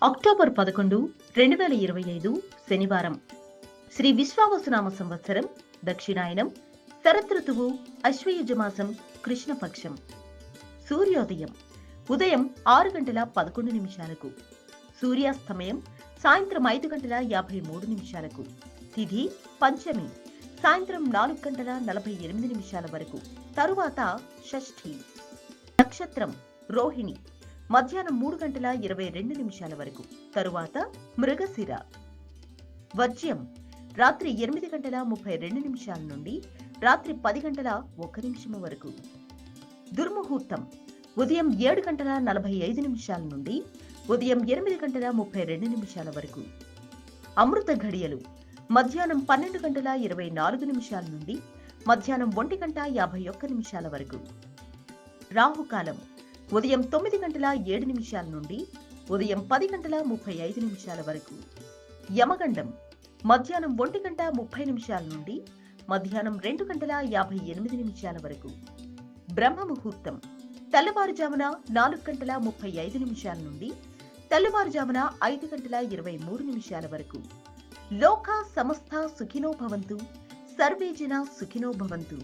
October 11, 2025 శనివారం. శ్రీ విశ్వావసునామ సంవత్సరం దక్షిణాయనం, శరదృతువు, అశ్వయుజమాసం, కృష్ణపక్షం. సూర్యోదయం ఉదయం 6:11 సూర్యాస్తమయం సాయంత్రం 5:53 తిథి పంచమి సాయంత్రం 4:48 వరకు. తరువాత షష్ఠి. నక్షత్రం రోహిణి మధ్యాహ్నం 3:22 వరకు. తరువాత మృగశిర. వజ్యం రాత్రి 8:32 నుండి రాత్రి 10:01 వరకు. దుర్ముహూర్తం ఉదయం 7:45 నుండి ఉదయం 8:32 వరకు. అమృత ఘడియలు మధ్యాహ్నం 12:24 నుండి మధ్యాహ్నం 1:51 వరకు. రాహుకాలం ఉదయం 9:07 నుండి ఉదయం 10:35 వరకు. యమగండం మధ్యాహ్నం 1:30 నుండి మధ్యాహ్నం 2:58 వరకు. బ్రహ్మ ముహూర్తం తెల్లవారుజామున 4:35 నుండి తెల్లవారుజామున 5:23 వరకు. లోకా సమస్త సుఖినో భవంతు, సర్వే జనా సుఖినో భవంతు.